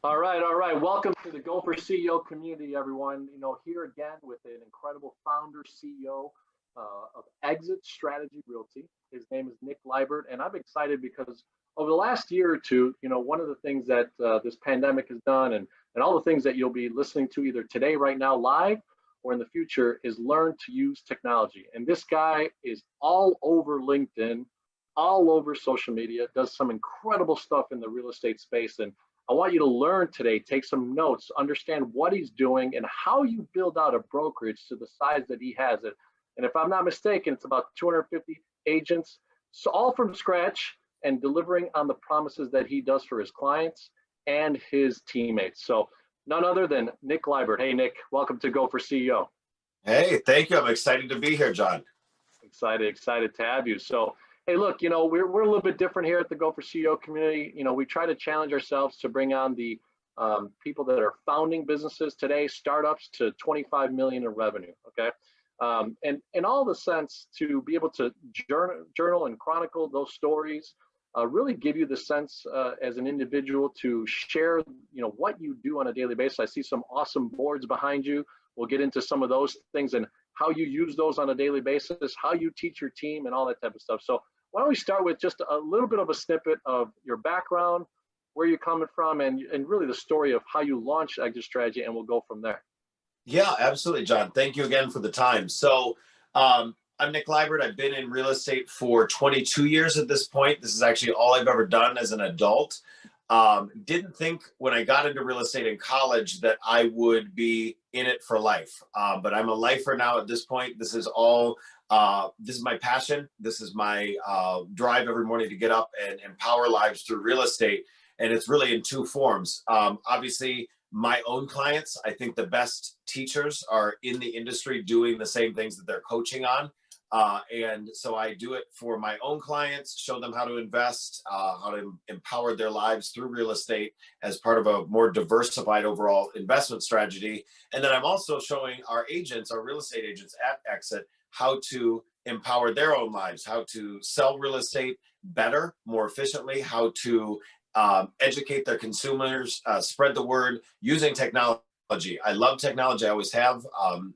All right. Welcome to the Go for CEO community, everyone. Here again with an incredible founder, CEO of Exit Strategy Realty. His name is Nick Libert, and I'm excited because over the last year or two, one of the things that this pandemic has done, and all the things that you'll be listening to either today, right now, live, or in the future, is learn to use technology. And this guy is all over LinkedIn, all over social media, does some incredible stuff in the real estate space. And I want you to learn today, take some notes, understand what he's doing and how you build out a brokerage to the size that he has it. And if I'm not mistaken, it's about 250 agents, so all from scratch and delivering on the promises that he does for his clients and his teammates. So none other than Nick Libert. Hey, Nick, welcome to Go for CEO. Hey, thank you. I'm excited to be here, John. Excited to have you. So hey, look, we're a little bit different here at the Go for CEO community. We try to challenge ourselves to bring on the people that are founding businesses today, startups to 25 million in revenue. Okay, and in all the sense to be able to journal and chronicle those stories, really give you the sense as an individual to share, what you do on a daily basis. I see some awesome boards behind you. We'll get into some of those things and how you use those on a daily basis, how you teach your team, and all that type of stuff. So why don't we start with just a little bit of a snippet of your background, where you're coming from, and really the story of how you launched Exit Strategy, and we'll go from there. Yeah, absolutely, John. Thank you again for the time. So I'm Nick Libert. I've been in real estate for 22 years at this point. This is actually all I've ever done as an adult. Didn't think when I got into real estate in college that I would be in it for life. But I'm a lifer now at this point. This is my passion. This is my drive every morning to get up and empower lives through real estate. And it's really in two forms. Obviously, my own clients, I think the best teachers are in the industry doing the same things that they're coaching on. And so I do it for my own clients, show them how to invest, how to empower their lives through real estate as part of a more diversified overall investment strategy. And then I'm also showing our agents, our real estate agents at Exit, how to empower their own lives, how to sell real estate better, more efficiently, how to educate their consumers, spread the word using technology. I love technology. I always have.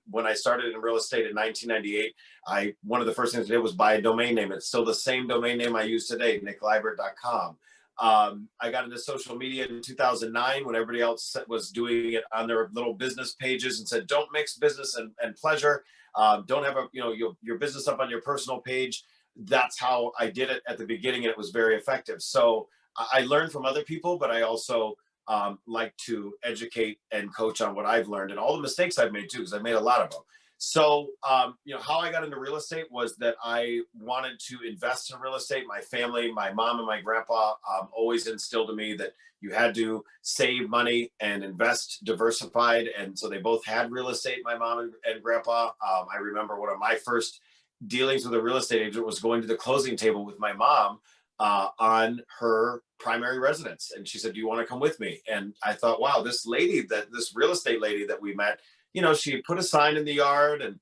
When I started in real estate in 1998, one of the first things I did was buy a domain name. It's still the same domain name I use today, nicklibert.com. I got into social media in 2009 when everybody else was doing it on their little business pages and said, don't mix business and pleasure. Don't have your business up on your personal page. That's how I did it at the beginning, and it was very effective. So I learned from other people, but I also like to educate and coach on what I've learned and all the mistakes I've made too, because I've made a lot of them. So, how I got into real estate was that I wanted to invest in real estate. My family, my mom and my grandpa always instilled in me that you had to save money and invest diversified. And so they both had real estate, my mom and grandpa. I remember one of my first dealings with a real estate agent was going to the closing table with my mom on her primary residence. And she said, do you want to come with me? And I thought, wow, this real estate lady that we met, she put a sign in the yard, and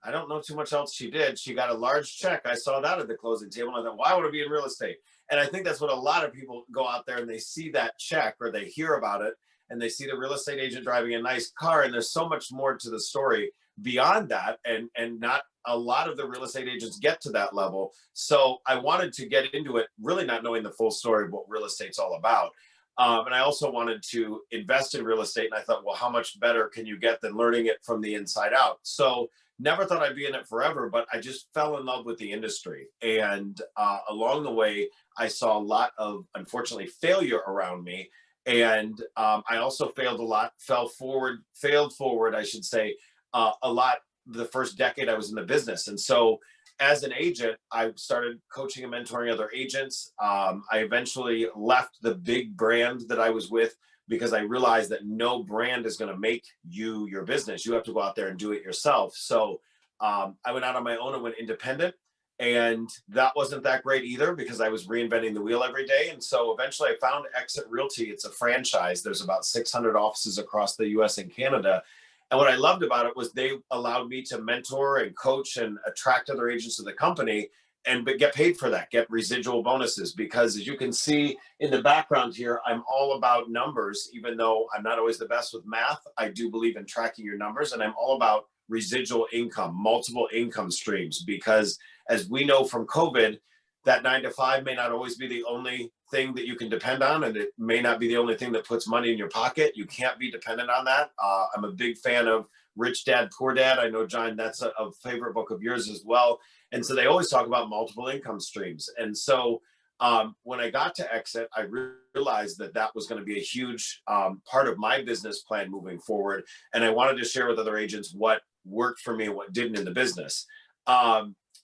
I don't know too much else she did. She got a large check. I saw that at the closing table. And I thought, why would I be in real estate? And I think that's what a lot of people go out there and they see that check or they hear about it and they see the real estate agent driving a nice car. And there's so much more to the story beyond that. And not a lot of the real estate agents get to that level. So I wanted to get into it, really not knowing the full story of what real estate's all about. And I also wanted to invest in real estate. And I thought, well, how much better can you get than learning it from the inside out? So never thought I'd be in it forever, but I just fell in love with the industry. And along the way, I saw a lot of, unfortunately, failure around me. And I also failed a lot, failed forward, I should say, a lot the first decade I was in the business. And so as an agent, I started coaching and mentoring other agents. I eventually left the big brand that I was with because I realized that no brand is going to make you your business. You have to go out there and do it yourself. So I went out on my own and went independent. And that wasn't that great either because I was reinventing the wheel every day. And so eventually I found Exit Realty. It's a franchise. There's about 600 offices across the US and Canada. And what I loved about it was they allowed me to mentor and coach and attract other agents to the company. but get paid for that, get residual bonuses, because as you can see in the background here, I'm all about numbers. Even though I'm not always the best with math, I do believe in tracking your numbers, and I'm all about residual income, multiple income streams, because as we know from COVID, that 9 to 5 may not always be the only thing that you can depend on, and it may not be the only thing that puts money in your pocket. You can't be dependent on that. I'm a big fan of Rich Dad, Poor Dad. I know, John, that's a favorite book of yours as well. And so they always talk about multiple income streams. And so when I got to Exit, I realized that that was going to be a huge part of my business plan moving forward. And I wanted to share with other agents what worked for me and what didn't in the business.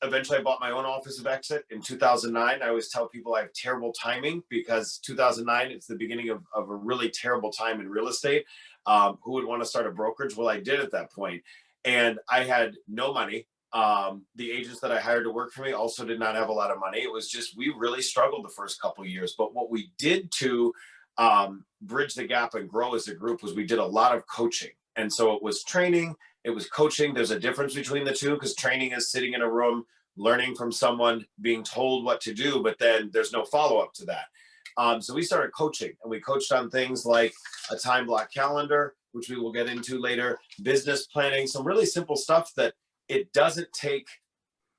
Eventually, I bought my own office of Exit in 2009. I always tell people I have terrible timing, because 2009, it's the beginning of a really terrible time in real estate. Who would want to start a brokerage? Well, I did at that point. And I had no money. The agents that I hired to work for me also did not have a lot of money. It was just, we really struggled the first couple of years. But what we did to bridge the gap and grow as a group was we did a lot of coaching. And so it was training, it was coaching. There's a difference between the two, because training is sitting in a room, learning from someone, being told what to do, but then there's no follow-up to that. So we started coaching, and we coached on things like a time block calendar, which we will get into later, business planning, some really simple stuff that it doesn't take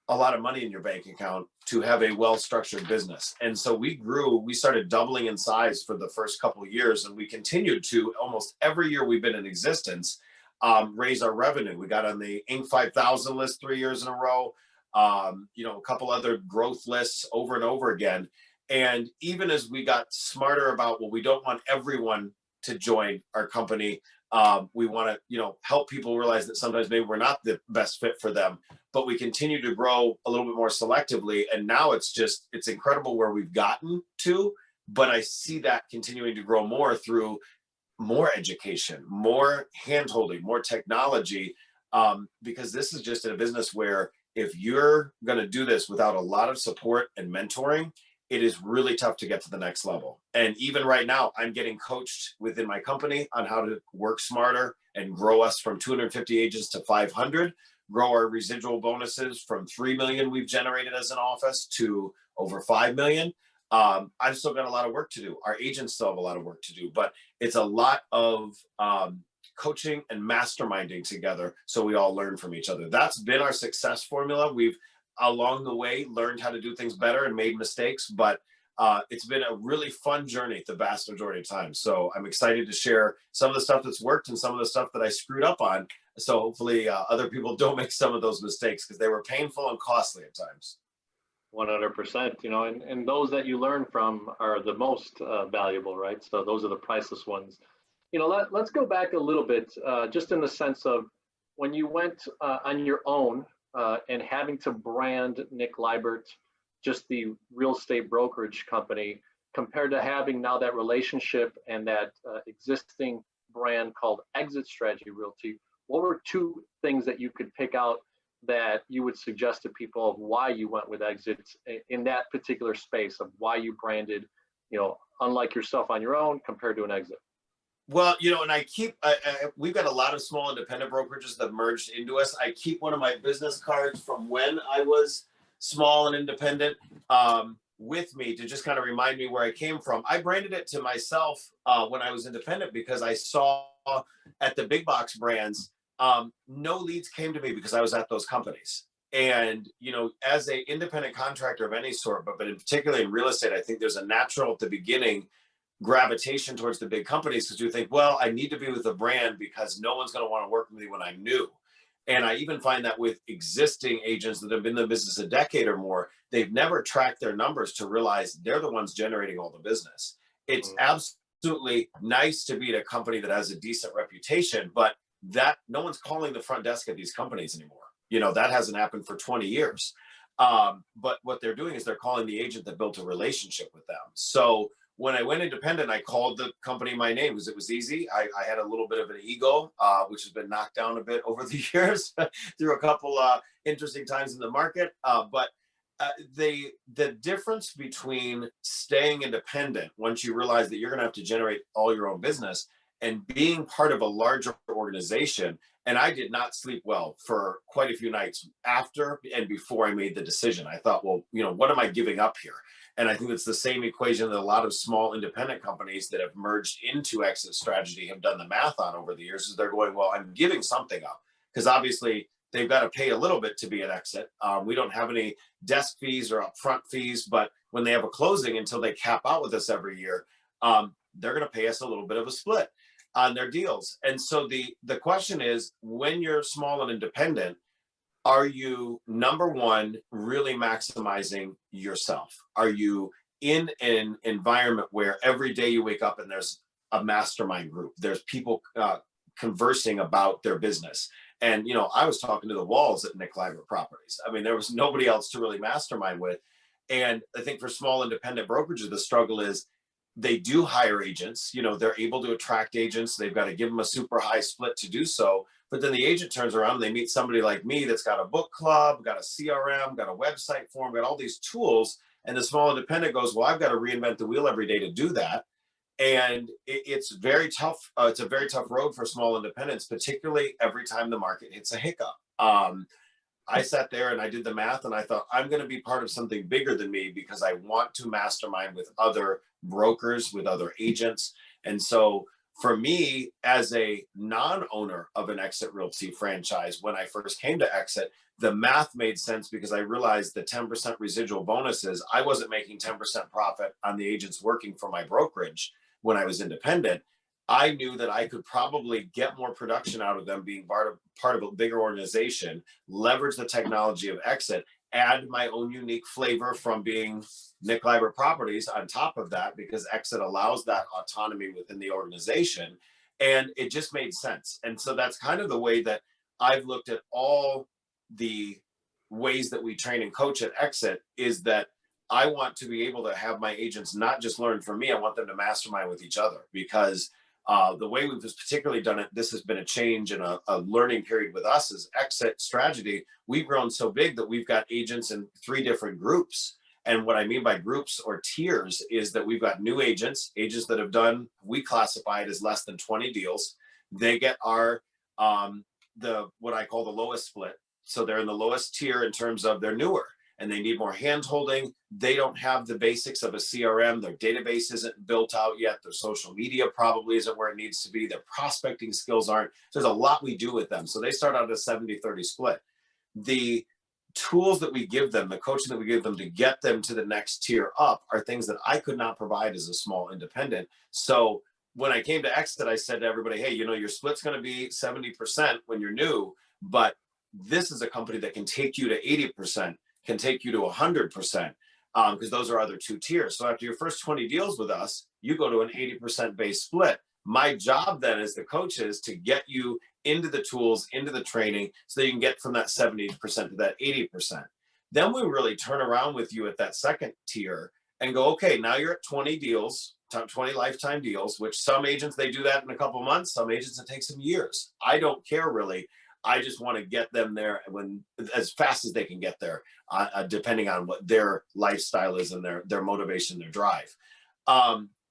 a lot of money in your bank account to have a well-structured business. And so we grew, we started doubling in size for the first couple of years, and we continued to almost every year we've been in existence, raise our revenue. We got on the Inc. 5000 list 3 years in a row, a couple other growth lists over and over again. And even as we got smarter about, well, we don't want everyone to join our company. We want to, help people realize that sometimes maybe we're not the best fit for them, but we continue to grow a little bit more selectively. And now it's incredible where we've gotten to, but I see that continuing to grow more through more education, more handholding, more technology, because this is just in a business where if you're going to do this without a lot of support and mentoring, it is really tough to get to the next level. And even right now, I'm getting coached within my company on how to work smarter and grow us from 250 agents to 500, grow our residual bonuses from 3 million we've generated as an office to over 5 million. I've still got a lot of work to do. Our agents still have a lot of work to do, but it's a lot of coaching and masterminding together, so we all learn from each other. That's been our success formula. We've along the way learned how to do things better and made mistakes, but it's been a really fun journey the vast majority of time. So I'm excited to share some of the stuff that's worked and some of the stuff that I screwed up on. So hopefully other people don't make some of those mistakes, because they were painful and costly at times. 100%, and those that you learn from are the most valuable, right? So those are the priceless ones. Let's go back a little bit, just in the sense of when you went on your own and having to brand Nick Libert, just the real estate brokerage company, compared to having now that relationship and that existing brand called Exit Strategy Realty. What were two things that you could pick out that you would suggest to people of why you went with Exit in that particular space, of why you branded, unlike yourself on your own compared to an Exit? Well, and we've got a lot of small independent brokerages that merged into us. I keep one of my business cards from when I was small and independent with me to just kind of remind me where I came from. I branded it to myself when I was independent, because I saw at the big box brands, no leads came to me because I was at those companies. And, as an independent contractor of any sort, but in particular in real estate, I think there's a natural at the beginning gravitation towards the big companies, because you think, well, I need to be with a brand because no one's going to want to work with me when I'm new. And I even find that with existing agents that have been in the business a decade or more, they've never tracked their numbers to realize they're the ones generating all the business. It's absolutely nice to be at a company that has a decent reputation, but that no one's calling the front desk at these companies anymore. That hasn't happened for 20 years. But what they're doing is they're calling the agent that built a relationship with them. So when I went independent, I called the company my name because it was easy. I had a little bit of an ego, which has been knocked down a bit over the years through a couple interesting times in the market. But the difference between staying independent, once you realize that you're going to have to generate all your own business, and being part of a larger organization. And I did not sleep well for quite a few nights after and before I made the decision. I thought, well, what am I giving up here? And I think it's the same equation that a lot of small independent companies that have merged into exit strategy have done the math on over the years. Is they're going, well, I'm giving something up, because obviously they've got to pay a little bit to be an exit. We don't have any desk fees or upfront fees, but when they have a closing, until they cap out with us every year, they're going to pay us a little bit of a split on their deals. And so the question is, when you're small and independent, are you, number one, really maximizing yourself? Are you in an environment where every day you wake up and there's a mastermind group, there's people conversing about their business? And I was talking to the walls at Nick Libert Properties. I mean, there was nobody else to really mastermind with. And I think for small independent brokerages, the struggle is they do hire agents. They're able to attract agents. They've got to give them a super high split to do so. But then the agent turns around and they meet somebody like me that's got a book club, got a CRM, got a website for them, got all these tools. And the small independent goes, well, I've got to reinvent the wheel every day to do that. And it's very tough. It's a very tough road for small independents, particularly every time the market hits a hiccup. I sat there and I did the math and I thought, I'm going to be part of something bigger than me, because I want to mastermind with other brokers, with other agents. And so for me, as a non-owner of an Exit Realty franchise, when I first came to Exit, the math made sense, because I realized the 10% residual bonuses, I wasn't making 10% profit on the agents working for my brokerage when I was independent. I knew that I could probably get more production out of them being part of a bigger organization, leverage the technology of Exit, add my own unique flavor from being Nick Libert Properties on top of that, because Exit allows that autonomy within the organization. And it just made sense. And so that's kind of the way that I've looked at all the ways that we train and coach at Exit, is that I want to be able to have my agents not just learn from me, I want them to mastermind with each other. Because the way we've particularly done it, this has been a change and a learning period with us as Exit strategy. We've grown so big that we've got agents in 3 different groups. And what I mean by groups or tiers is that we've got new agents that have done, we classify it as less than 20 deals. They get our, what I call the lowest split. So they're in the lowest tier in terms of they're newer and they need more hand holding. They don't have the basics of a CRM. Their database isn't built out yet. Their social media probably isn't where it needs to be. Their prospecting skills aren't. There's a lot we do with them. So they start out at a 70-30 split. The tools that we give them, the coaching that we give them to get them to the next tier up, are things that I could not provide as a small independent. So when I came to Exit, I said to everybody, hey, your split's going to be 70% when you're new, but this is a company that can take you to 80%, can take you to 100%, because those are other 2 tiers. So after your first 20 deals with us, you go to an 80% base split. My job then as the coach is to get you into the tools, into the training, so that you can get from that 70% to that 80%. Then we really turn around with you at that second tier and go, okay, now you're at 20 deals, 20 lifetime deals, which some agents, they do that in a couple of months. Some agents, it takes them years. I don't care really. I just want to get them there as fast as they can get there, depending on what their lifestyle is and their motivation, their drive.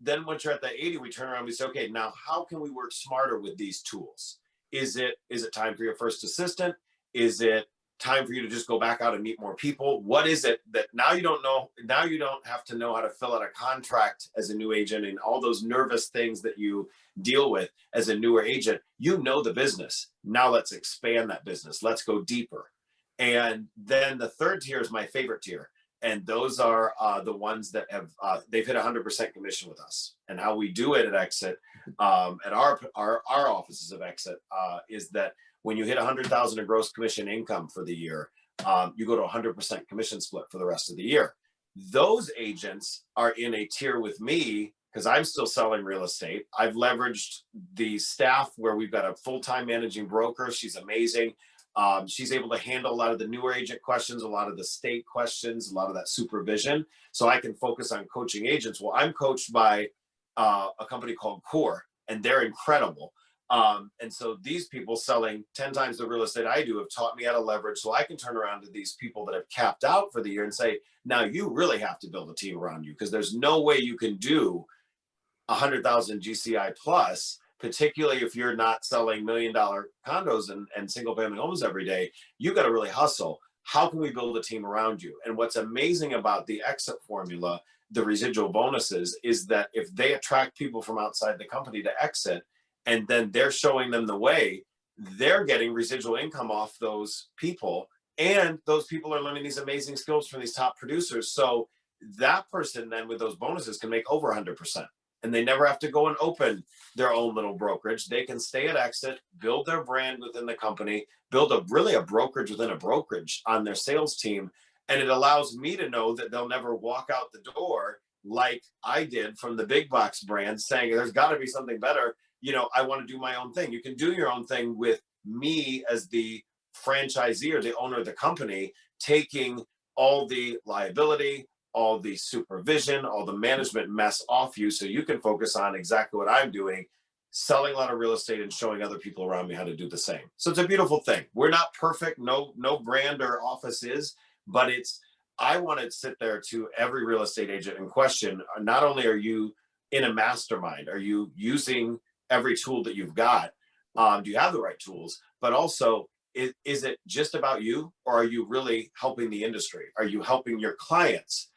Then once you're at the 80, we turn around and we say, okay, now how can we work smarter with these tools? Is it time for your first assistant? Is it time for you to just go back out and meet more people? What is it that now you don't know? Now you don't have to know how to fill out a contract as a new agent and all those nervous things that you deal with as a newer agent. You know the business. Now let's expand that business. Let's go deeper. And then the third tier is my favorite tier. And those are the ones that have they've hit 100% commission with us. And how we do it at Exit, at our offices of Exit, is that when you hit 100,000 in gross commission income for the year, you go to 100% commission split for the rest of the year. Those agents are in a tier with me because I'm still selling real estate. I've leveraged the staff where we've got a full-time managing broker. She's amazing. She's able to handle a lot of the newer agent questions, a lot of the state questions, a lot of that supervision. So I can focus on coaching agents. Well, I'm coached by a company called Core, and they're incredible. And so these people selling 10 times the real estate I do have taught me how to leverage, so I can turn around to these people that have capped out for the year and say, now you really have to build a team around you, because there's no way you can do 100,000 GCI plus particularly if you're not selling $1 million condos and single family homes every day. You got to really hustle. How can we build a team around you? And what's amazing about the exit formula, the residual bonuses, is that if they attract people from outside the company to exit, and then they're showing them the way, they're getting residual income off those people. And those people are learning these amazing skills from these top producers. So that person then with those bonuses can make over 100%. And they never have to go and open their own little brokerage. They can stay at exit, build their brand within the company, build a brokerage within a brokerage on their sales team. And it allows me to know that they'll never walk out the door like I did from the big box brand saying, there's got to be something better. I want to do my own thing. You can do your own thing with me as the franchisee or the owner of the company, taking all the liability, all the supervision, all the management mess off you so you can focus on exactly what I'm doing, selling a lot of real estate and showing other people around me how to do the same. So it's a beautiful thing. We're not perfect. No brand or office is, but I want to sit there to every real estate agent and question, not only are you in a mastermind, are you using every tool that you've got? Do you have the right tools? But also, is it just about you, or are you really helping the industry? Are you helping your clients?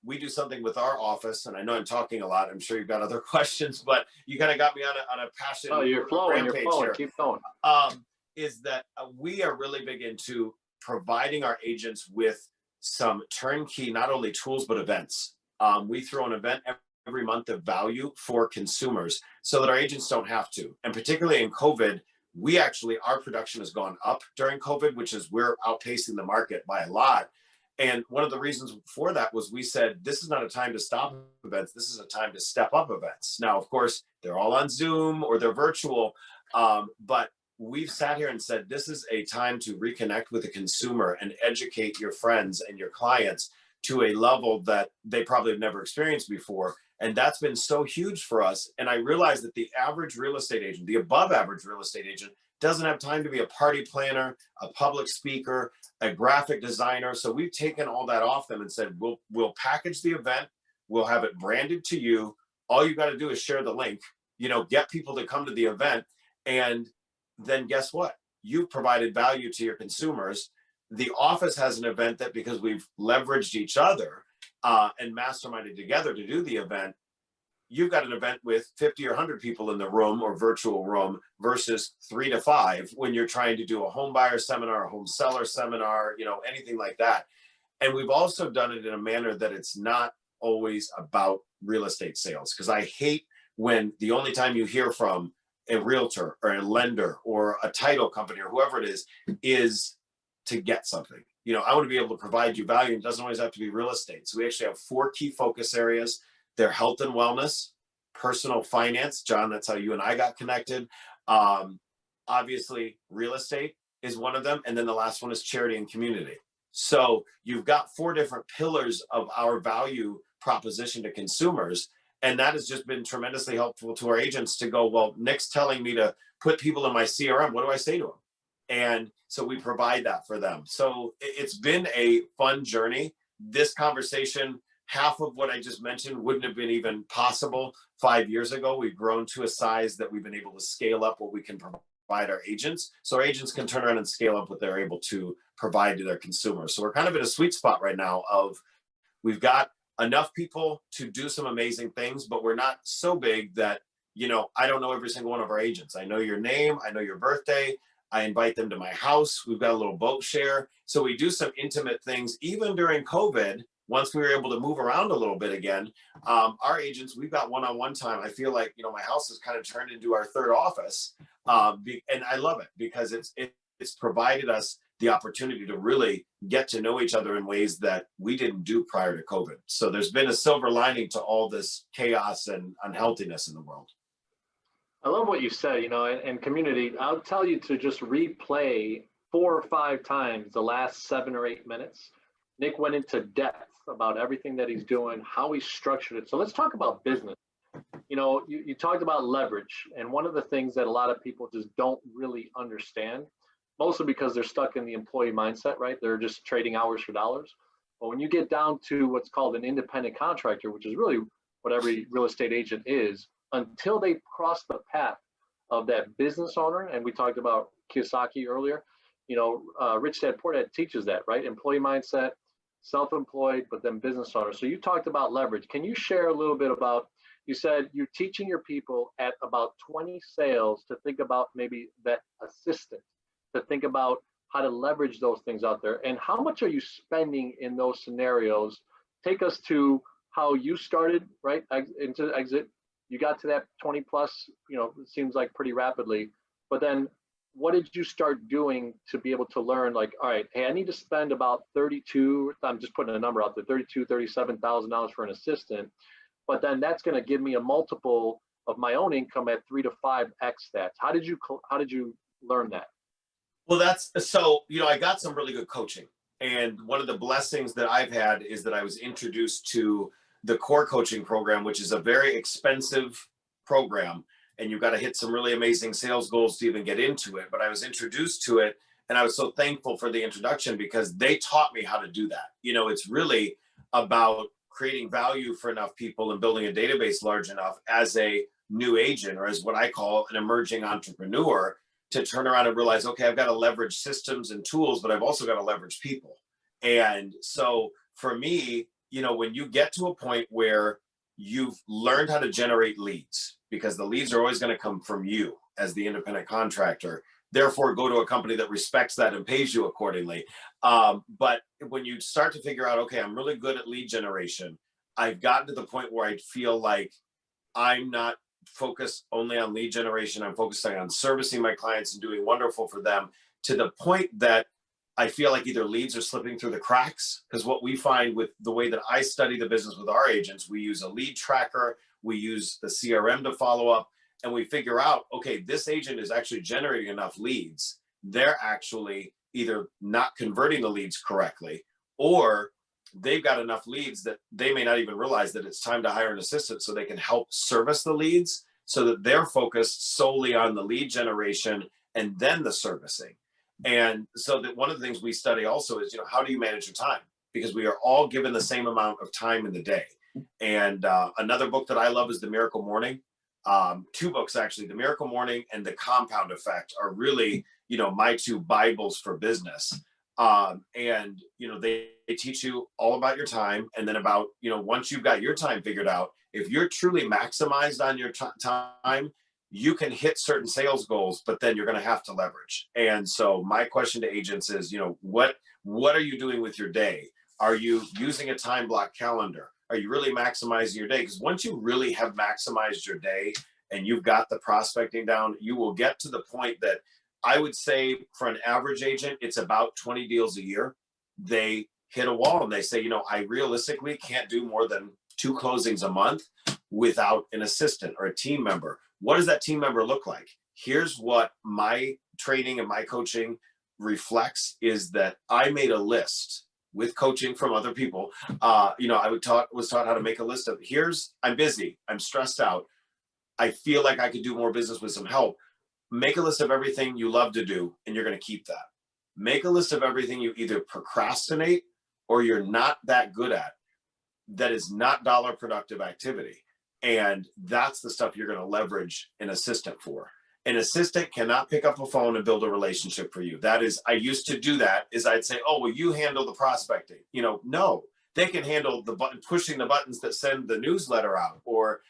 We do something with our office, and I know I'm talking a lot. I'm sure you've got other questions, but you kind of got me on a passion. Oh, you're flowing. You're flowing. Here. Keep going. Is that we are really big into providing our agents with some turnkey, not only tools, but events. We throw an event every month of value for consumers so that our agents don't have to. And particularly in COVID, our production has gone up during COVID, which is we're outpacing the market by a lot. And one of the reasons for that was we said, this is not a time to stop events. This is a time to step up events. Now, of course, they're all on Zoom or they're virtual, but we've sat here and said, this is a time to reconnect with the consumer and educate your friends and your clients to a level that they probably have never experienced before. And that's been so huge for us. And I realized that the average real estate agent, the above average real estate agent, doesn't have time to be a party planner, a public speaker, a graphic designer. So we've taken all that off them and said, we'll package the event. We'll have it branded to you. All you got to do is share the link, get people to come to the event. And then guess what? You've provided value to your consumers. The office has an event that, because we've leveraged each other and masterminded together to do the event, you've got an event with 50 or 100 people in the room or virtual room versus 3 to 5 when you're trying to do a home buyer seminar, a home seller seminar, anything like that. And we've also done it in a manner that it's not always about real estate sales, because I hate when the only time you hear from a realtor or a lender or a title company or whoever it is to get something. I want to be able to provide you value. It doesn't always have to be real estate. So we actually have 4 key focus areas. They're health and wellness, personal finance. John, that's how you and I got connected. Obviously, real estate is one of them. And then the last one is charity and community. So you've got 4 different pillars of our value proposition to consumers. And that has just been tremendously helpful to our agents to go, well, Nick's telling me to put people in my CRM. What do I say to them? And so we provide that for them. So it's been a fun journey. This conversation, half of what I just mentioned wouldn't have been even possible 5 years ago. We've grown to a size that we've been able to scale up what we can provide our agents. So our agents can turn around and scale up what they're able to provide to their consumers. So we're kind of in a sweet spot right now of we've got enough people to do some amazing things, but we're not so big that, I don't know every single one of our agents. I know your name. I know your birthday. I invite them to my house. We've got a little boat share. So we do some intimate things. Even during COVID, once we were able to move around a little bit again, our agents, we've got one-on-one time. I feel like, my house has kind of turned into our third office. And I love it because it's provided us the opportunity to really get to know each other in ways that we didn't do prior to COVID. So there's been a silver lining to all this chaos and unhealthiness in the world. I love what you said, and community, I'll tell you to just replay 4 or 5 times the last 7 or 8 minutes. Nick went into depth about everything that he's doing, how he structured it. So let's talk about business. You talked about leverage, and one of the things that a lot of people just don't really understand, mostly because they're stuck in the employee mindset, right? They're just trading hours for dollars. But when you get down to what's called an independent contractor, which is really what every real estate agent is, until they cross the path of that business owner. And we talked about Kiyosaki earlier. Rich Dad Poor Dad teaches that, right? Employee mindset, self-employed, but then business owner. So you talked about leverage. Can you share a little bit about, you said you're teaching your people at about 20 sales to think about maybe that assistant, to think about how to leverage those things out there. And how much are you spending in those scenarios? Take us to how you started, right? Into exit. You got to that 20 plus, it seems like pretty rapidly. But then what did you start doing to be able to learn, like, all right, hey, I need to spend about 32, I'm just putting a number out there, $37,000 for an assistant. But then that's going to give me a multiple of my own income at 3 to 5x that. How did you learn that? Well, I got some really good coaching. And one of the blessings that I've had is that I was introduced to the core coaching program, which is a very expensive program. And you've got to hit some really amazing sales goals to even get into it. But I was introduced to it, and I was so thankful for the introduction because they taught me how to do that. It's really about creating value for enough people and building a database large enough as a new agent, or as what I call an emerging entrepreneur, to turn around and realize, okay, I've got to leverage systems and tools, but I've also got to leverage people. And so for me, when you get to a point where you've learned how to generate leads, because the leads are always going to come from you as the independent contractor, therefore go to a company that respects that and pays you accordingly. But when you start to figure out, okay, I'm really good at lead generation, I've gotten to the point where I feel like I'm not focused only on lead generation. I'm focusing on servicing my clients and doing wonderful for them, to the point that I feel like either leads are slipping through the cracks. Because what we find with the way that I study the business with our agents, we use a lead tracker, we use the CRM to follow up, and we figure out, okay, this agent is actually generating enough leads. They're actually either not converting the leads correctly, or they've got enough leads that they may not even realize that it's time to hire an assistant so they can help service the leads, so that they're focused solely on the lead generation and then the servicing. And so that one of the things we study also is, how do you manage your time? Because we are all given the same amount of time in the day. And another book that I love is The Miracle Morning. Two books, actually. The Miracle Morning and The Compound Effect are really, my two Bibles for business. And they teach you all about your time, and then about, once you've got your time figured out, if you're truly maximized on your time, you can hit certain sales goals, but then you're going to have to leverage. And so my question to agents is, what are you doing with your day? Are you using a time block calendar? Are you really maximizing your day? Because once you really have maximized your day and you've got the prospecting down, you will get to the point that I would say for an average agent, it's about 20 deals a year. They hit a wall and they say, I realistically can't do more than 2 closings a month without an assistant or a team member. What does that team member look like? Here's what my training and my coaching reflects, is that I made a list with coaching from other people. I was taught how to make a list of, I'm busy, I'm stressed out, I feel like I could do more business with some help. Make a list of everything you love to do, and you're going to keep that. Make a list of everything you either procrastinate or you're not that good at, that is not dollar productive activity. And that's the stuff you're going to leverage an assistant for. An assistant cannot pick up a phone and build a relationship for you. That is, I used to do that, is I'd say, oh, well, you handle the prospecting. No, they can handle the button, pushing the buttons that send the newsletter out, or,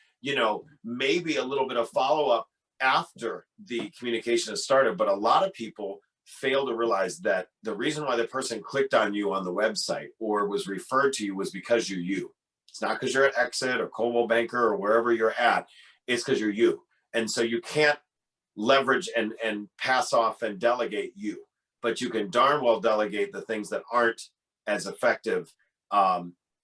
maybe a little bit of follow-up after the communication has started. But a lot of people fail to realize that the reason why the person clicked on you on the website or was referred to you was because you're you. It's not because you're at Exit or Coldwell Banker or wherever you're at. It's because you're you. And so you can't leverage and pass off and delegate you, but you can darn well delegate the things that aren't as effective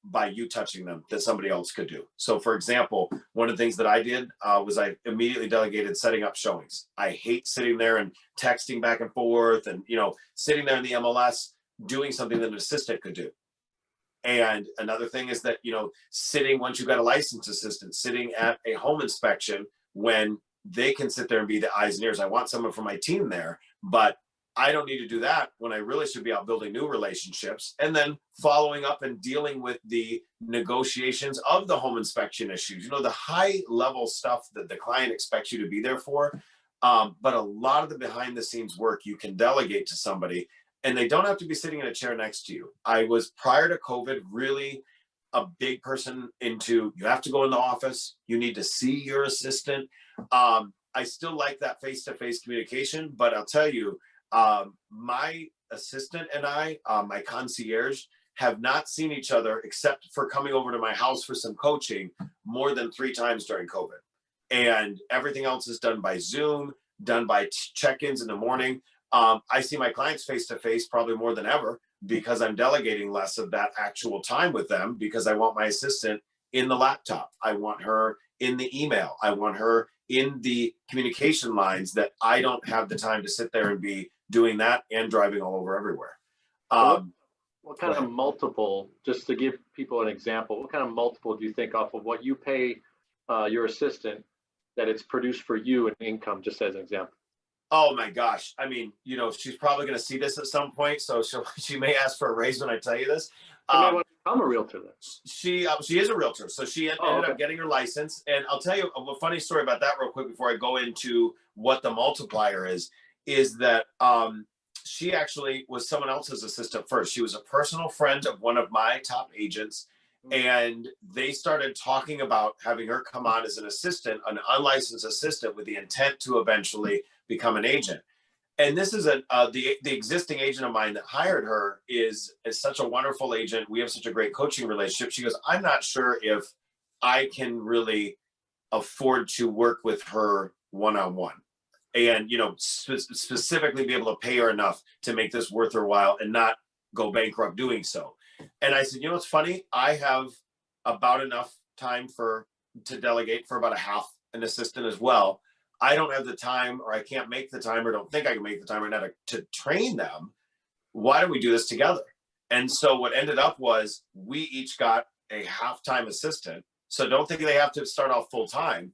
by you touching them that somebody else could do. So for example, one of the things that I did was I immediately delegated setting up showings. I hate sitting there and texting back and forth and, sitting there in the MLS doing something that an assistant could do. And another thing is that, sitting, once you've got a licensed assistant, sitting at a home inspection when they can sit there and be the eyes and ears. I want someone from my team there, but I don't need to do that when I really should be out building new relationships, and then following up and dealing with the negotiations of the home inspection issues, the high level stuff that the client expects you to be there for. But a lot of the behind the scenes work you can delegate to somebody, and they don't have to be sitting in a chair next to you. I was, prior to COVID, really a big person into, you have to go in the office, you need to see your assistant. I still like that face-to-face communication, but I'll tell you, my assistant and I, my concierge, have not seen each other except for coming over to my house for some coaching more than 3 times during COVID. And everything else is done by Zoom, done by check-ins in the morning. I see my clients face-to-face probably more than ever, because I'm delegating less of that actual time with them, because I want my assistant in the laptop. I want her in the email. I want her in the communication lines, that I don't have the time to sit there and be doing that and driving all over everywhere. What kind of multiple, just to give people an example, what kind of multiple do you think off of what you pay your assistant that it's produced for you in income, just as an example? Oh my gosh. I mean, she's probably going to see this at some point, so she may ask for a raise when I tell you this. She may want to become a realtor then. She is a realtor, so she ended up getting her license. And I'll tell you a funny story about that real quick before I go into what the multiplier is that she actually was someone else's assistant first. She was a personal friend of one of my top agents, and they started talking about having her come on as an assistant, an unlicensed assistant, with the intent to eventually become an agent. And this is the existing agent of mine that hired her is such a wonderful agent. We have such a great coaching relationship. She goes, I'm not sure if I can really afford to work with her one-on-one, and specifically be able to pay her enough to make this worth her while and not go bankrupt doing so. And I said, it's funny, I have about enough time to delegate for about a half an assistant as well. I don't have the time, or I can't make the time, or don't think I can make the time right now to train them. Why don't we do this together? And so what ended up was, we each got a half-time assistant. So don't think they have to start off full time.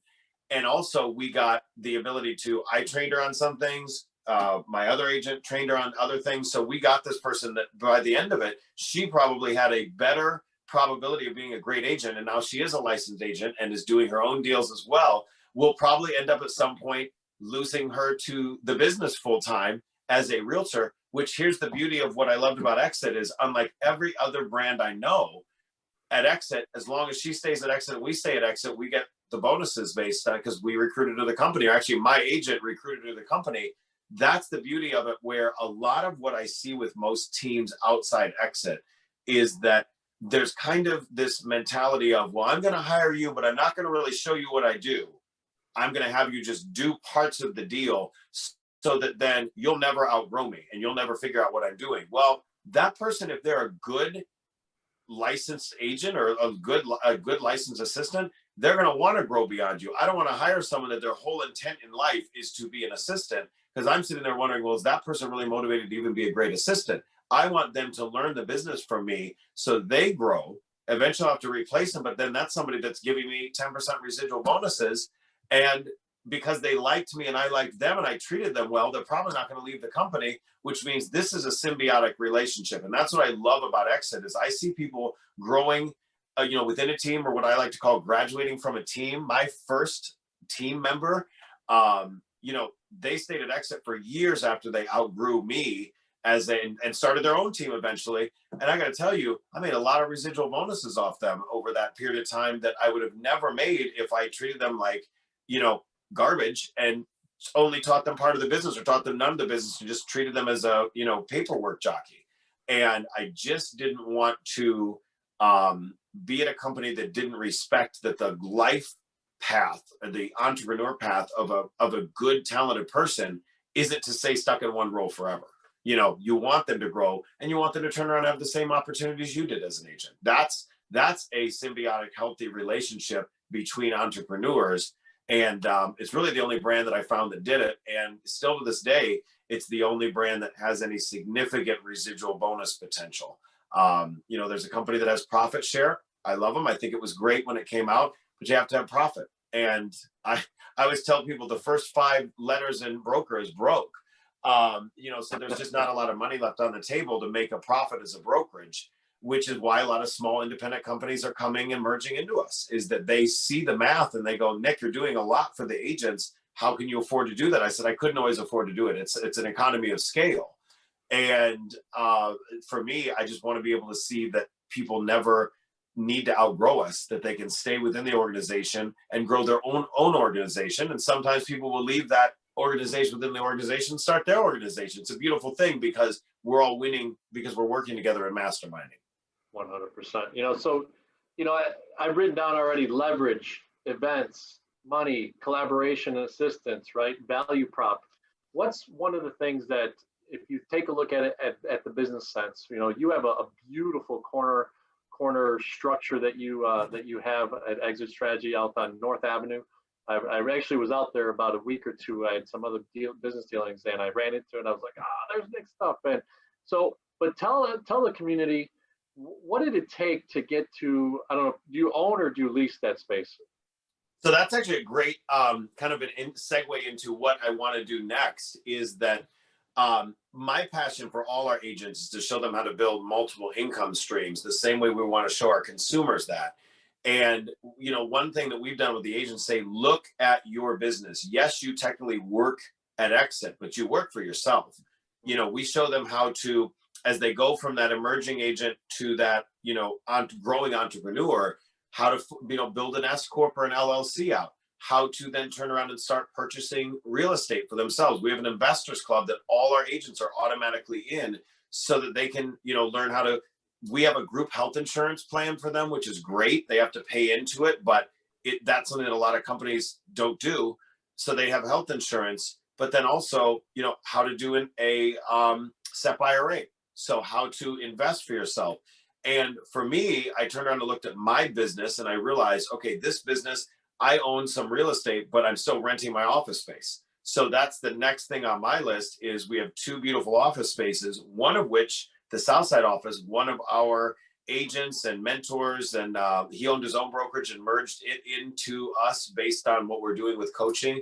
And also we got the ability I trained her on some things. My other agent trained her on other things. So we got this person that by the end of it, she probably had a better probability of being a great agent. And now she is a licensed agent and is doing her own deals as well. We'll probably end up at some point losing her to the business full time as a realtor, which, here's the beauty of what I loved about Exit, is unlike every other brand I know, at Exit, as long as she stays at Exit and we stay at Exit, we get the bonuses based on, because we recruited her to the company, or actually my agent recruited her to the company. That's the beauty of it, where a lot of what I see with most teams outside Exit is that there's kind of this mentality of, well, I'm going to hire you, but I'm not going to really show you what I do. I'm going to have you just do parts of the deal so that then you'll never outgrow me and you'll never figure out what I'm doing. Well, that person, if they're a good licensed agent or a good licensed assistant, they're going to want to grow beyond you. I don't want to hire someone that their whole intent in life is to be an assistant, because I'm sitting there wondering, well, is that person really motivated to even be a great assistant? I want them to learn the business from me so they grow. Eventually I'll have to replace them, but then that's somebody that's giving me 10% residual bonuses. And because they liked me and I liked them and I treated them well, they're probably not going to leave the company, which means this is a symbiotic relationship. And that's what I love about Exit, is I see people growing, within a team, or what I like to call graduating from a team. My first team member, they stayed at Exit for years after they outgrew me and started their own team eventually. And I got to tell you, I made a lot of residual bonuses off them over that period of time that I would have never made if I treated them like, garbage and only taught them part of the business, or taught them none of the business, and just treated them as a, paperwork jockey. And I just didn't want to be at a company that didn't respect that the life path, the entrepreneur path of a good, talented person isn't to stay stuck in one role forever. You want them to grow, and you want them to turn around and have the same opportunities you did as an agent. That's a symbiotic, healthy relationship between entrepreneurs. And it's really the only brand that I found that did it. And still to this day, it's the only brand that has any significant residual bonus potential. There's a company that has profit share. I love them. I think it was great when it came out, but you have to have profit. And I always tell people the first 5 letters in broker is broke. So there's just not a lot of money left on the table to make a profit as a brokerage, which is why a lot of small independent companies are coming and merging into us, is that they see the math and they go, Nick, you're doing a lot for the agents. How can you afford to do that? I said, I couldn't always afford to do it. It's an economy of scale. And for me, I just want to be able to see that people never need to outgrow us, that they can stay within the organization and grow their own organization. And sometimes people will leave that organization within the organization, start their organization. It's a beautiful thing because we're all winning because we're working together and masterminding. 100%. So, I've written down already leverage, events, money, collaboration and assistance, right? Value prop. What's one of the things that, if you take a look at it at the business sense, you have a beautiful corner structure that you have at Exit Strategy out on North Avenue. I actually was out there about a week or two. I had some other business dealings, and I ran into it. And I was like, there's Nick's stuff. And so, but tell the community, what did it take to get to, I don't know, do you own or do you lease that space? So that's actually a great kind of an segue into what I want to do next, is that my passion for all our agents is to show them how to build multiple income streams the same way we want to show our consumers that. And, one thing that we've done with the agents, say, look at your business. Yes, you technically work at Exit, but you work for yourself. We show them how to, as they go from that emerging agent to that, growing entrepreneur, how to, build an S Corp or an LLC out, how to then turn around and start purchasing real estate for themselves. We have an investors club that all our agents are automatically in, so that they can, learn how to, we have a group health insurance plan for them, which is great. They have to pay into it, but that's something that a lot of companies don't do. So they have health insurance, but then also, how to do a SEP IRA. So how to invest for yourself. And for me, I turned around and looked at my business and I realized, okay, this business, I own some real estate, but I'm still renting my office space. So that's the next thing on my list, is we have 2 beautiful office spaces, one of which, the Southside office, one of our agents and mentors, and he owned his own brokerage and merged it into us based on what we're doing with coaching.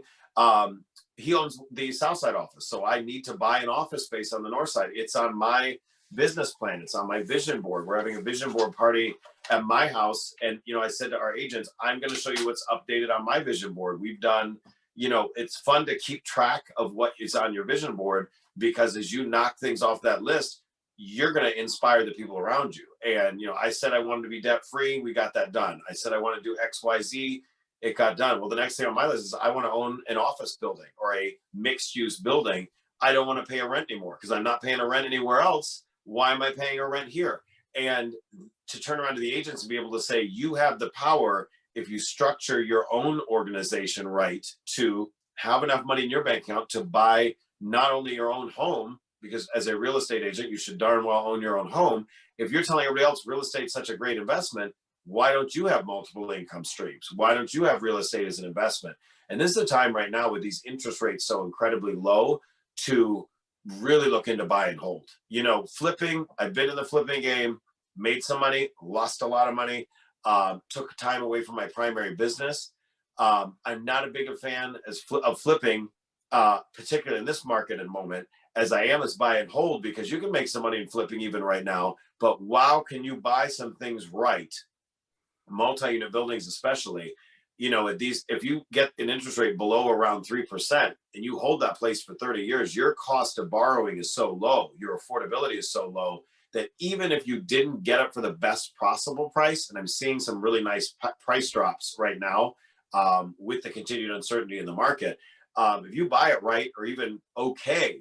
He owns the Southside office. So I need to buy an office space on the North Side. It's on my business plan. It's on my vision board. We're having a vision board party at my house. And, I said to our agents, I'm going to show you what's updated on my vision board. We've done, it's fun to keep track of what is on your vision board, because as you knock things off that list, you're going to inspire the people around you. And, I said I wanted to be debt free. We got that done. I said I want to do XYZ. It got done. Well, the next thing on my list is I want to own an office building or a mixed use building. I don't want to pay a rent anymore because I'm not paying a rent anywhere else. Why am I paying a rent here? And to turn around to the agents and be able to say, you have the power, if you structure your own organization right, to have enough money in your bank account to buy not only your own home, because as a real estate agent, you should darn well own your own home. If you're telling everybody else real estate is such a great investment, why don't you have multiple income streams? Why don't you have real estate as an investment? And this is the time right now with these interest rates so incredibly low to really look into buy and hold. Flipping, I've been in the flipping game, made some money, lost a lot of money, took time away from my primary business. I'm not a big a fan of flipping, particularly in this market and moment, as I am as buy and hold, because you can make some money in flipping even right now. But wow, can you buy some things right? Multi-unit buildings especially, if you get an interest rate below around 3% and you hold that place for 30 years, your cost of borrowing is so low, your affordability is so low, that even if you didn't get it for the best possible price, and I'm seeing some really nice price drops right now with the continued uncertainty in the market, if you buy it right or even okay,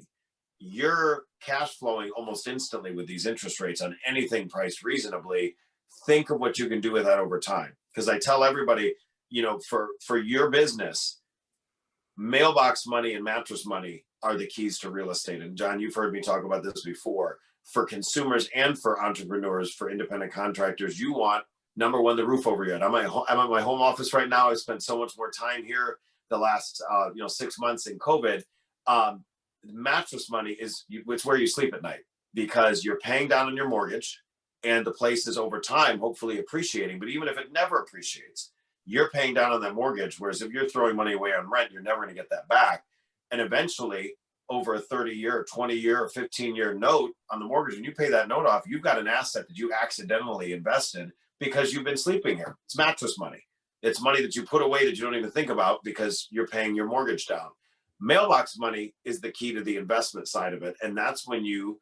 you're cash flowing almost instantly with these interest rates on anything priced reasonably. Think of what you can do with that over time. Because I tell everybody, for your business, mailbox money and mattress money are the keys to real estate. And John, you've heard me talk about this before. For consumers and for entrepreneurs, for independent contractors, you want, number one, the roof over your head. I'm at my home office right now. I spent so much more time here the last 6 months in COVID. Mattress money it's where you sleep at night, because you're paying down on your mortgage and the place is over time hopefully appreciating. But even if it never appreciates, you're paying down on that mortgage. Whereas if you're throwing money away on rent, you're never going to get that back. And eventually over a 30-year, 20-year, or 15-year note on the mortgage, and you pay that note off, you've got an asset that you accidentally invested because you've been sleeping here. It's mattress money. It's money that you put away that you don't even think about because you're paying your mortgage down. Mailbox money is the key to the investment side of it. And that's when you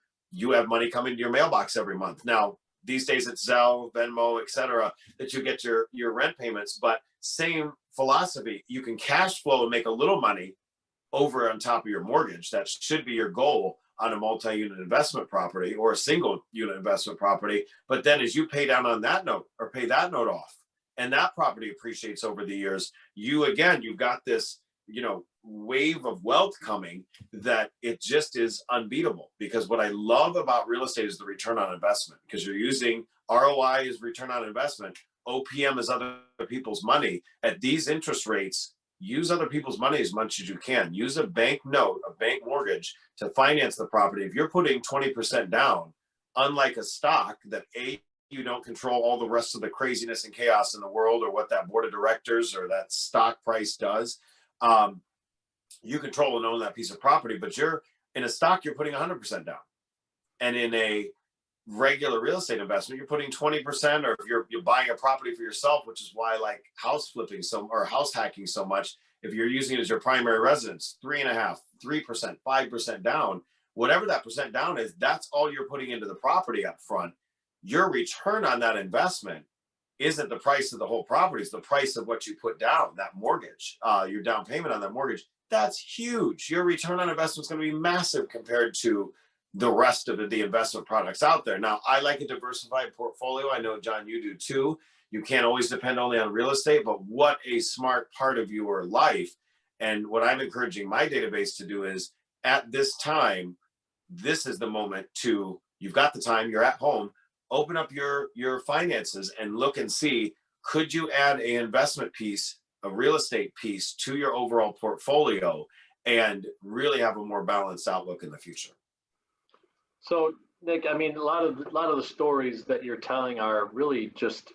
have money coming to your mailbox every month. Now, these days it's Zelle, Venmo, etc., that you get your rent payments, but same philosophy. You can cash flow and make a little money over on top of your mortgage. That should be your goal on a multi-unit investment property or a single unit investment property. But then as you pay down on that note or pay that note off and that property appreciates over the years, you've got this, wave of wealth coming that it just is unbeatable. Because what I love about real estate is the return on investment, because you're using ROI as return on investment. OPM is other people's money. At these interest rates, use other people's money as much as you can. Use a bank note, a bank mortgage to finance the property. If you're putting 20% down, unlike a stock that you don't control all the rest of the craziness and chaos in the world or what that board of directors or that stock price does. You control and own that piece of property, but you're in a stock, you're putting 100% down. And in a regular real estate investment, you're putting 20%, or if you're buying a property for yourself, which is why I like house flipping or house hacking so much. If you're using it as your primary residence, 3.5%, 3%, 5% down, whatever that percent down is, that's all you're putting into the property up front. Your return on that investment isn't the price of the whole property, it's the price of what you put down, that mortgage, your down payment on that mortgage. That's huge. Your return on investment is going to be massive compared to the rest of the investment products out there. Now, I like a diversified portfolio. I know, John, you do too. You can't always depend only on real estate, but what a smart part of your life. And what I'm encouraging my database to do is, at this time, this is the moment you've got the time, you're at home, open up your finances and look and see, could you add an investment piece, a real estate piece to your overall portfolio and really have a more balanced outlook in the future? So, Nick, I mean, a lot of the stories that you're telling are really just,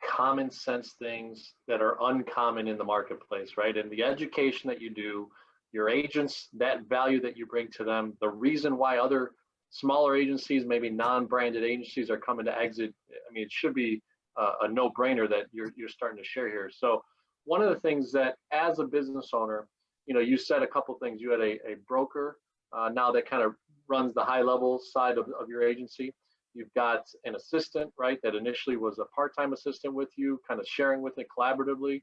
common sense things that are uncommon in the marketplace, right? And the education that you do, your agents, that value that you bring to them, the reason why other smaller agencies, maybe non-branded agencies, are coming to Exit. I mean, it should be a no-brainer that you're starting to share here. So one of the things that, as a business owner, you said a couple things. You had a broker now that kind of runs the high-level side of your agency. You've got an assistant, right, that initially was a part-time assistant with you, kind of sharing with it collaboratively.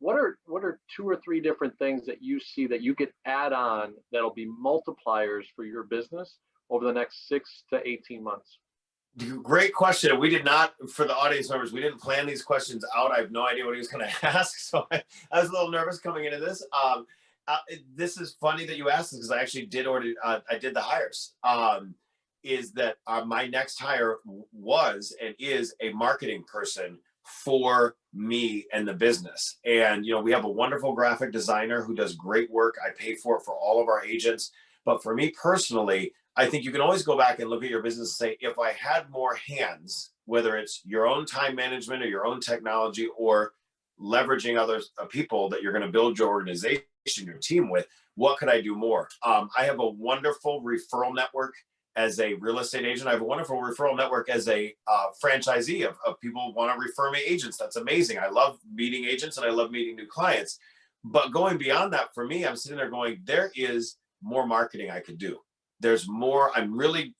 What are 2 or 3 different things that you see that you could add on that'll be multipliers for your business over the next 6 to 18 months? Great question. We did not, for the audience members, we didn't plan these questions out. I have no idea what he was going to ask, so I was a little nervous coming into this. This is funny that you asked this, because I actually did I did the hires. Is that my next hire was and is a marketing person for me and the business. And, we have a wonderful graphic designer who does great work. I pay for it for all of our agents. But for me personally, I think you can always go back and look at your business and say, if I had more hands, whether it's your own time management or your own technology or leveraging other people that you're going to build your organization, your team with, what could I do more? I have a wonderful referral network as a real estate agent. I have a wonderful referral network as a franchisee of people who want to refer me agents. That's amazing. I love meeting agents and I love meeting new clients. But going beyond that, for me, I'm sitting there going, there is more marketing I could do. There's more. I'm really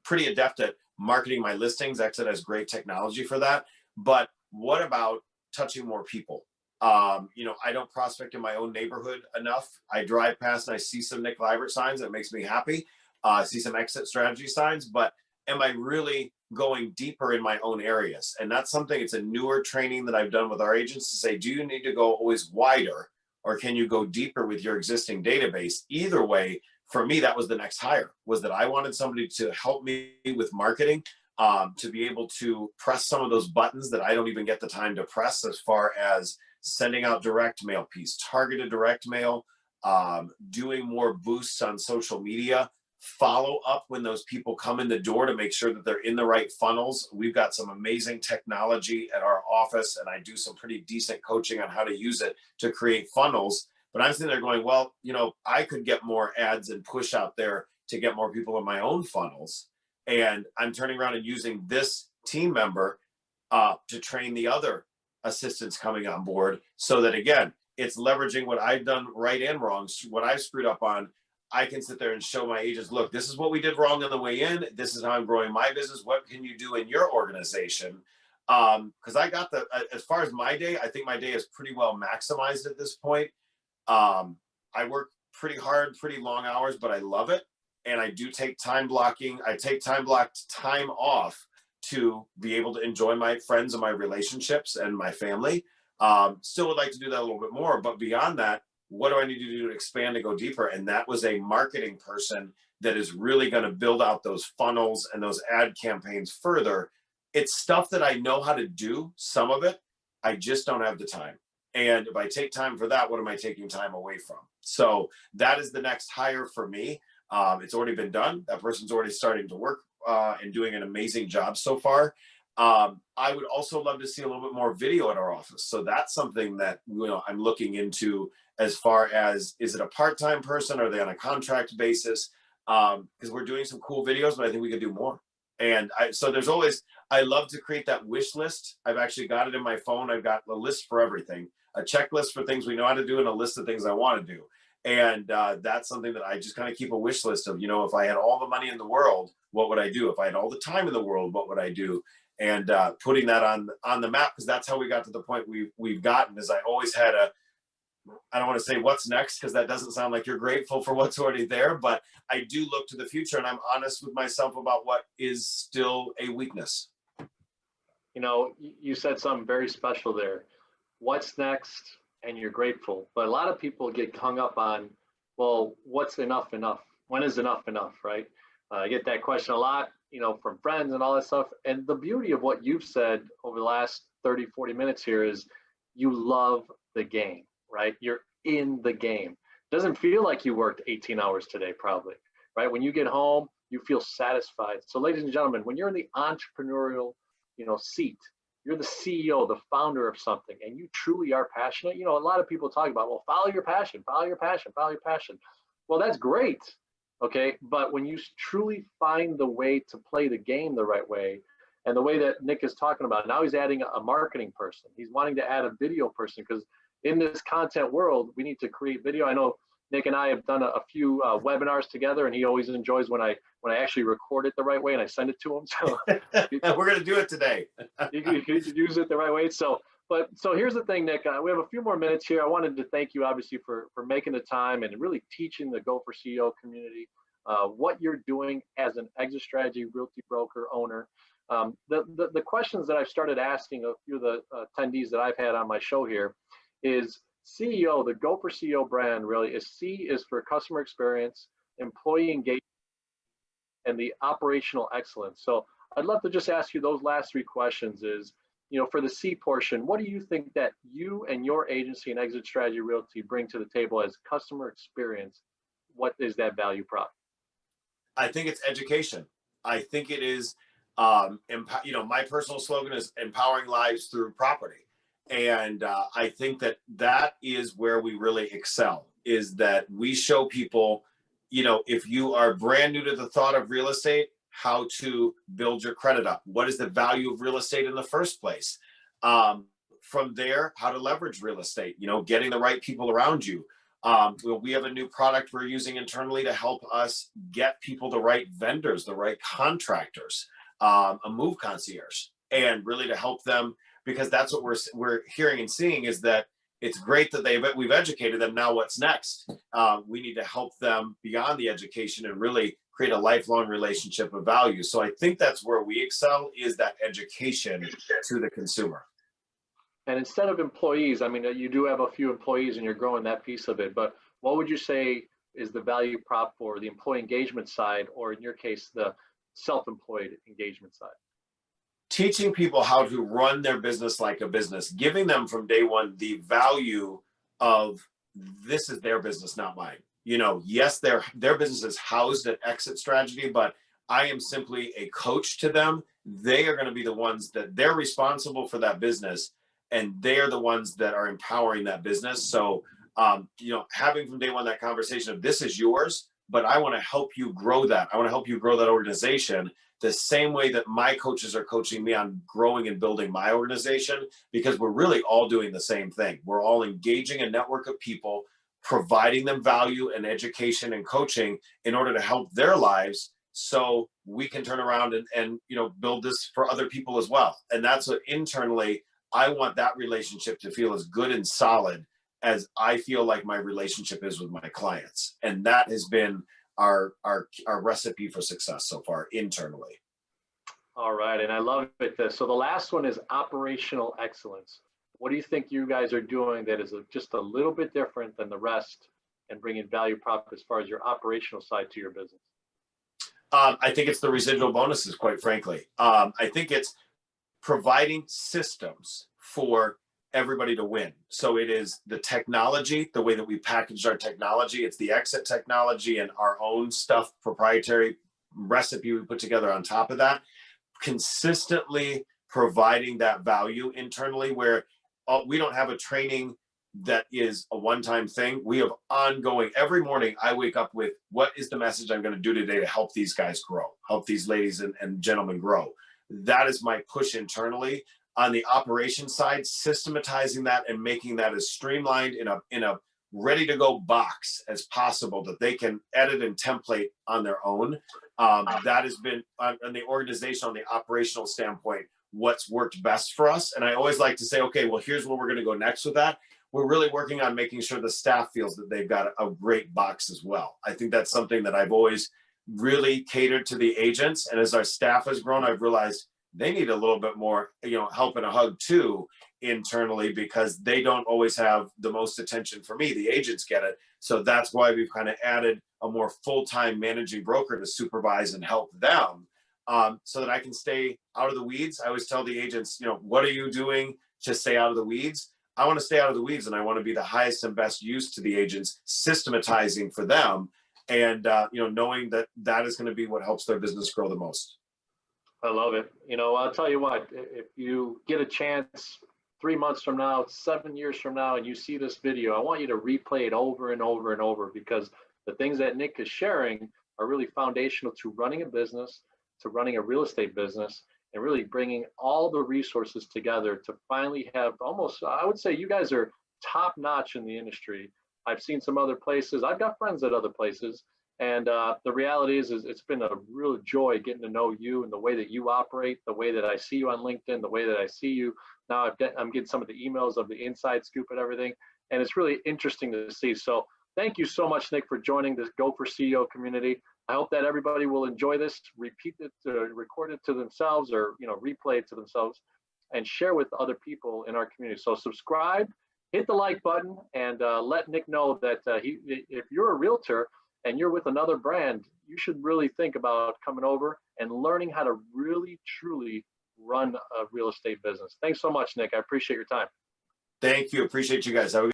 pretty adept at marketing my listings. Exit has great technology for that. But what about touching more people? I don't prospect in my own neighborhood enough. I drive past and I see some Nick Libert signs. That makes me happy. I see some exit strategy signs, but am I really going deeper in my own areas? And that's something, it's a newer training that I've done with our agents to say, do you need to go always wider, or can you go deeper with your existing database? Either way, for me, that was the next hire, was that I wanted somebody to help me with marketing, to be able to press some of those buttons that I don't even get the time to press, as far as sending out direct mail piece, targeted direct mail, doing more boosts on social media, follow up when those people come in the door to make sure that they're in the right funnels. We've got some amazing technology at our office, and I do some pretty decent coaching on how to use it to create funnels. But I'm sitting there going, well, I could get more ads and push out there to get more people in my own funnels. And I'm turning around and using this team member to train the other assistants coming on board, so that, again, it's leveraging what I've done right and wrong, what I've screwed up on. I can sit there and show my agents, look, this is what we did wrong on the way in. This is how I'm growing my business. What can you do in your organization? Because I got as far as my day, I think my day is pretty well maximized at this point. I work pretty hard, pretty long hours, but I love it. And I do take time blocking. I take blocked time off to be able to enjoy my friends and my relationships and my family. Still would like to do that a little bit more, but beyond that, what do I need to do to expand and go deeper? And that was a marketing person that is really going to build out those funnels and those ad campaigns further. It's stuff that I know how to do, some of it. I just don't have the time. And if I take time for that, what am I taking time away from? So that is the next hire for me. It's already been done. That person's already starting to work and doing an amazing job so far. I would also love to see a little bit more video at our office. So that's something that I'm looking into, as far as, is it a part-time person? Are they on a contract basis? Because we're doing some cool videos, but I think we could do more. And so there's always, I love to create that wish list. I've actually got it in my phone. I've got a list for everything, a checklist for things we know how to do, and a list of things I want to do. And that's something that I just kind of keep a wish list of, if I had all the money in the world, what would I do? If I had all the time in the world, what would I do? And putting that on the map, because that's how we got to the point we've gotten. Is I always had I don't want to say what's next, because that doesn't sound like you're grateful for what's already there, but I do look to the future, and I'm honest with myself about what is still a weakness. You said something very special there. What's next? And you're grateful. But a lot of people get hung up on, well, what's enough? When is enough, right? I get that question a lot, from friends and all that stuff. And the beauty of what you've said over the last 30, 40 minutes here is you love the game, right? You're in the game. Doesn't feel like you worked 18 hours today, probably, right? When you get home, you feel satisfied. So ladies and gentlemen, when you're in the entrepreneurial, seat, you're the CEO, the founder of something, and you truly are passionate. A lot of people talk about, well, follow your passion. Well, that's great. Okay. But when you truly find the way to play the game the right way, and the way that Nick is talking about, now he's adding a marketing person. He's wanting to add a video person, because in this content world, we need to create video. I know Nick and I have done a few webinars together, and he always enjoys when I actually record it the right way and I send it to him. So we're going to do it today. you can use it the right way. So here's the thing, Nick. We have a few more minutes here. I wanted to thank you, obviously, for making the time and really teaching the Go for CEO community what you're doing as an exit strategy realty broker owner. The questions that I've started asking a few of the attendees that I've had on my show here is CEO, the Go for CEO brand really is C is for customer experience, employee engagement, and the operational excellence. So I'd love to just ask you those last three questions is, for the C portion, what do you think that you and your agency and Exit Strategy Realty bring to the table as customer experience? What is that value prop? I think it's education. I think it is, my personal slogan is empowering lives through property. And I think that is where we really excel, is that we show people, if you are brand new to the thought of real estate, how to build your credit up. What is the value of real estate in the first place? From there, how to leverage real estate, getting the right people around you. We have a new product we're using internally to help us get people the right vendors, the right contractors, a move concierge, and really to help them, because that's what we're hearing and seeing, is that it's great that we've educated them. Now what's next? We need to help them beyond the education and really create a lifelong relationship of value. So I think that's where we excel, is that education to the consumer. And instead of employees, I mean, you do have a few employees and you're growing that piece of it, but what would you say is the value prop for the employee engagement side, or in your case, the self-employed engagement side? Teaching people how to run their business like a business, giving them from day one the value of, this is their business, not mine. Yes, their business is housed at Exit Strategy, but I am simply a coach to them. They are going to be the ones that they're responsible for that business, and they're the ones that are empowering that business. So having from day one that conversation of this is yours, but I want to help you grow that. I want to help you grow that organization the same way that my coaches are coaching me on growing and building my organization, because we're really all doing the same thing. We're all engaging a network of people, providing them value and education and coaching in order to help their lives, so we can turn around and build this for other people as well. And that's what internally, I want that relationship to feel as good and solid as I feel like my relationship is with my clients. And that has been our recipe for success so far internally. All right. And I love it. So the last one is operational excellence. What do you think you guys are doing that is just a little bit different than the rest and bringing value prop as far as your operational side to your business? I think it's the residual bonuses, quite frankly. I think it's providing systems for everybody to win. So it is the technology, the way that we package our technology. It's the exit technology and our own stuff, proprietary recipe we put together on top of that. Consistently providing that value internally, where we don't have a training that is a one-time thing. We have ongoing. Every morning I wake up with, what is the message I'm going to do today to help these guys grow, help these ladies and gentlemen grow? That is my push internally. On the operation side, systematizing that and making that as streamlined in a ready to go box as possible that they can edit and template on their own. That has been on the organization, on the operational standpoint, what's worked best for us. And I always like to say, okay, well, here's where we're going to go next with that. We're really working on making sure the staff feels that they've got a great box as well. I think that's something that I've always really catered to the agents. And as our staff has grown, I've realized they need a little bit more, help and a hug too internally, because they don't always have the most attention for me. The agents get it. So that's why we've kind of added a more full-time managing broker to supervise and help them, so that I can stay out of the weeds. I always tell the agents, what are you doing to stay out of the weeds? I want to stay out of the weeds, and I want to be the highest and best use to the agents, systematizing for them, and knowing that that is going to be what helps their business grow the most. I love it. I'll tell you what, if you get a chance 3 months from now, 7 years from now, and you see this video, I want you to replay it over and over and over, because the things that Nick is sharing are really foundational to running a business, to running a real estate business, and really bringing all the resources together to finally have almost, I would say you guys are top notch in the industry. I've seen some other places. I've got friends at other places. And the reality is it's been a real joy getting to know you and the way that you operate, the way that I see you on LinkedIn, the way that I see you. Now I'm getting some of the emails of the inside scoop and everything. And it's really interesting to see. So thank you so much, Nick, for joining this Go for CEO community. I hope that everybody will enjoy this, repeat it, record it to themselves, or replay it to themselves, and share with other people in our community. So subscribe, hit the like button, and let Nick know that if you're a realtor and you're with another brand, you should really think about coming over and learning how to really, truly run a real estate business. Thanks so much, Nick. I appreciate your time. Thank you. Appreciate you guys. Have a